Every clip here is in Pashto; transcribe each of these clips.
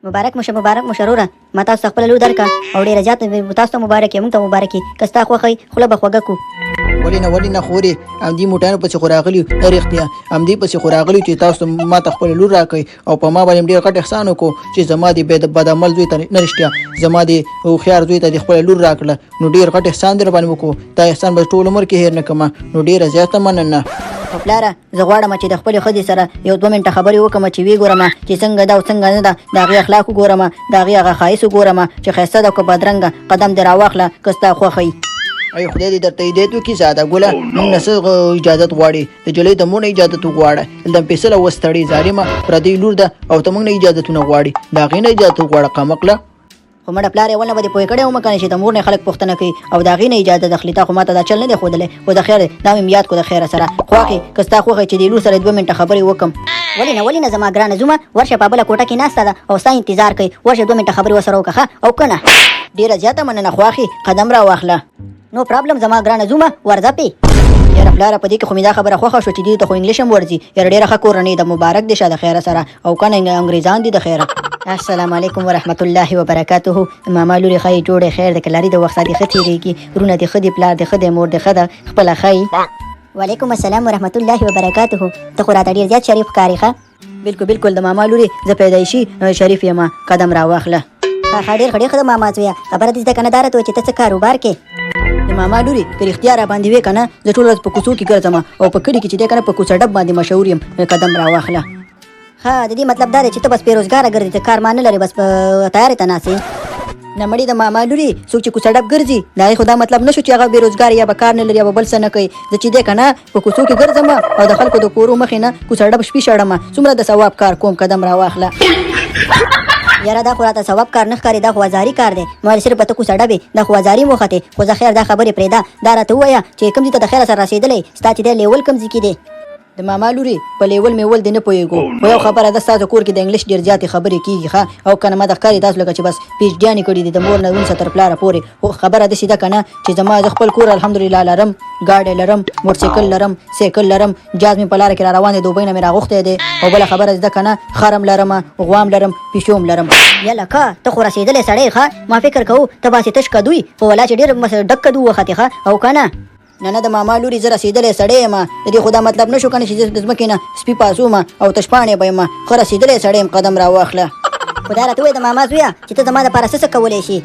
مبارک مشروره ما تاسو ته خپل لور درکا او ډیره زیات تاسو ته مبارک موږ ته مبارکي کستا خوخی خوله به خوګه کو ولې نه خوري ام دې موټانو پسې خوراغلی رښتیا ام دې پسې خوراغلی چې تاسو ما ته خپل لور راکړي او په ما باندې ډیر غټ احسان وکړو چې زما دې بد عمل زوی ته نه رښتیا زما دې هوښیار زوی ته خپل لور راکړه نو ډیر غټ احسان در باندې وکړو دا احسان به ټول عمر کې هیر نه کما نو ډیره زیاته مننه پلاره زه غواړم چې د خپل خدي سره یو 2 منټه خبرې وکم چې وی ګورم چې څنګه دا او څنګه نه دا د غي اخلاق ګورم دا غي هغه خایس ګورم چې خیسته د کو بدرنګ قدم در واخله کستا خوخی ای خدای دې درته دې تو کی ساده ګوله موږ نه اجازه غواړي د جلې د مونږ اجازه تو غواړي د پیسې وستړي ظالمه پر دې لور ده او ته موږ نه اجازه نه غواړي دا غي نه اجازه غواړه قمقله خو مړه پلاره ونه به پوي کړي او مکنه چې د مور نه خلک پښتنه کوي او دا غي نه اجازه دخلی تا خو ماته دا چل نه دی خودلې و د خیر دا مې یاد کو د خیر سره خوخي کستا خوخي چې د لور سره 2 منټه خبرې وکم ولې نه زما ګرانه زما ورشه په بل کوټه کې ناسته ده او ستا انتظار کوي ورشه 2 منټه خبرې وسره وکړه او کنه ډیره زیاته مننه خوخي قدم را واخله نو پرابلم زما ګرانه زما ورځه پی یاره پلاره په دې کې خو مې دا خبره خوښه شو چې دې ته خو انګلیش هم ورځي یاره ډېره ښه کورنۍ د مبارک دې شه د خیره سره او کنه انګریزان دي د خیره السلام علیکم ورحمت الله وبرکاته ماما لوري ښایي جوړې خیر د کلاري د وخت دې ښه تېرېږي ورونه دې ښه دي پلار دې ښه دی مور دې ښه ده خپله ښایي وعلیکم السلام ورحمت الله وبرکاته ته خو راته ډېر زیات شریف ښکاري ښه بالکل د ماما لوري زه پیدایشي شریف یم قدم را واخله ډېر ښه د ماما زویه خبره دې زده که نه داره ته چې ته څه کاروبار کې د ماما لوري که رښتیا را باندې وې که نه زه ټوله ورځ په کوڅو کې ګرځم او په کلي کې چې دی که نه په کوڅه ډب باندې مشهور یم قدم را واخله ښه د دې مطلب دا دی چې ته بس بېروزګاره ګرځې ته کار ما نه لرې بس په تیارې ته ناستې نه مړې د ماما لوري څوک چې کوڅه ډب ګرځي د هغې خو دا مطلب نه شو چې هغه بېروزګار یا به کار نه لري یا به بل څه نه کوي زه چې دی که نه په کوڅو کې ګرځم او د خلکو د کورو مخې نه کوڅه ډب شپې شړم څومره د ثواب کار کوم قدم را واخله یاره دا خو راته ثواب کار نه ښکاري دا خو ازاري کار دی نو صرف ته کوڅه ډبې دا خو ازاري موخه دی خو زه خیر دا خبرې پرېږده دا راته ووایه چې کوم ځای ته د خیره سره رسېدلی ستا چې دی لیول کوم ځای کې دی د ماما لوري په لیول میول دې نه پوهېږو خو یو خبره ده ستاسو کور کې د انګلیش ډېر زیاتې خبرې کېږي ښه او که نه ما د ښکاري تاسو لکه چې بس پي ایچ ډیانې کړي دي د مور نه ونڅه تر پلاره پورې خو خبره داسې ده که نه چې زما زه خپل کور الحمدلله لرم ګاډی لرم موټرسایکل لرم سایکل لرم جاز مې په لاره کې را روان دی دوبۍ نه مې راغوښتی دی او بله خبره زده که نه خرم لرم غوام لرم پیشوم لرم یله که ته خو رسېدلی سړی ښه ما فکر کوو ته باسې تش کدوی خو ولا چې ډېر ډک کدو وختې ښه او که نه نه د ماما لوري زه رسېدلی سړی یم د دې خو دا مطلب نه شو که نه چې زه د ځمکې نه سپي پاسوم او تشپاڼې به یم ښه رسېدلی سړی یم قدم را واخله خو دا راته ووایه د ماما زویه چې ته زما دپاره څه کولی شي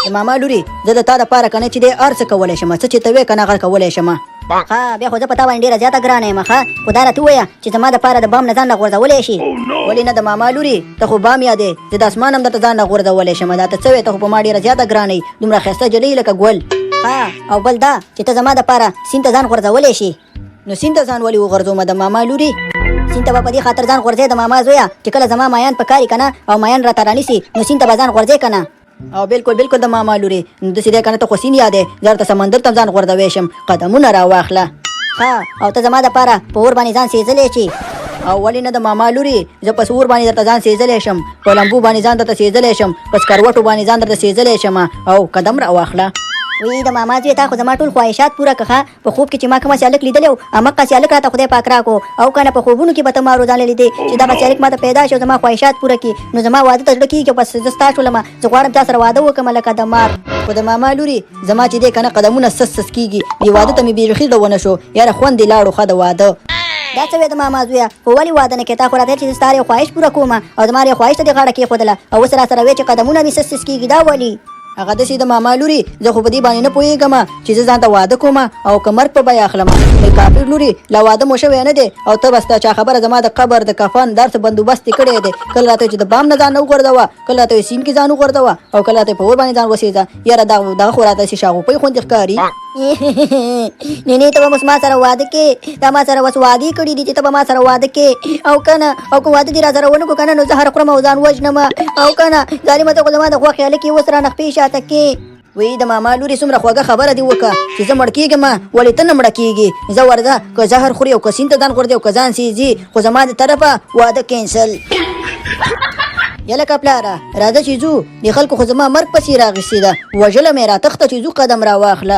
د ماما لوري زه د تا دپاره که نه چې دی هر څه کولی شم څه چې ته وې که نه هغه کولی شم ښه بیا خو زه په تا باندې ډېره زیاته ګرانه یم ښه خو دا راته ووایه چې زما دپاره د بام نه ځان نه غورځولی شي ولې نه د ماما لوري ته خو بام یادې زه د اسمان هم درته ځان نه غورځولی شم دا ته څه وې ته خو په ما ډېره زیاته ګرانه یې دومره ښایسته جلۍ لکه ګل ها او بل دا چې ته زما دپاره سیند ته ځان غورځولی شي نو سیند ته ځان ولې وغورځومه د ماما لوري سیند ته به په دې خاطر ځان غورځې د ماما زویه چې کله زما مایان په کاري که نه او مایان راته رانیسي نو سیند ته به ځان غورځې که نه او بالکل د ماما لوري داسې دی که نه ته خو سیند یادې زه درته سمندر ته ځان غورځوی شم قدمونه را واخله ښه او ته زما دپاره په اور باندې ځان سېځلی شي او ولې نه د ماما لوري زه په سور باندې درته ځان سېځلی شم په لمبو باندې ځان درته سېځلی شم په سکروټو باندې ځان درته سېځلی شم او قدم را واخله وی د ماما زوی تا خو زما ټول خواهشات پوره کړه په خوب کې چې ما کومه سیالک لیدلی و همغه سیالک راته خدای پاک راکړو او که نه په خوبونو کې به ته ما روزانه لیدې چې دغه سیالک ما ته پیدا شي او زما خواهشات پوره کړي نو زما واده ته زړه کېږي بس زه ستا شولم زه غواړم تا سره واده وکړم لکه د مار خو د ماما لوري زما چې دی که نه قدمونه سس کېږي دې واده ته مې بېخي زړه ونه شو یاره خوند دې لاړو ښه د واده دا څه وې د ماما زویه خو ولې واده نه کوې تا خو راته چې ستا یو خواهش پوره کوم او زما یو خواهش ته دې غاړه کېښودله او اوس راسره وې چې قدمونه مې سس کېږي دا ولې هغه داسې د ماما لوري زه خو په دې باندې نه پوهېږم چې زه ځان ته واده کوم او که مرګ په بیه اخلم د کافر لوري لا واده مو شوی نه دی او ته به ستا چا خبره زما د قبر د کفن دا څه بندوبست یې کړی دی کله راته چې د بام نه ځان وغورځوه کله راته سیند کې ځان وغورځوه او کله راته په اور باندې ځان وسېځه یاره دغه خو راته شاغوپۍ غوندې ښکاري نینې ته به اوس ما سره واده کې دا ما سره اوس وعدې کړي دي چې ته به ما سره واده کې او که نه او که واده دې را سره ونه کړو که نه نو زهر خورم او ځان وژنم او که نه ظالمه ته خو زما د غوا خیاله کې اوس رانه خپې شاته کې وی د ماما لوري څومره خوږه خبره دې وکړه چې زه مړ کېږم ولې ته نه مړه کېږې زه ورځه که زهر خوري او که سیند ته ځان غورځي او که ځان سېځي خو زما د طرفه واده کینسل یله که پلاره راځه چې ځو د خلکو خو زما مرګ پسې راغېستې ده وژله مې راتښته چې ځو قدم را واخله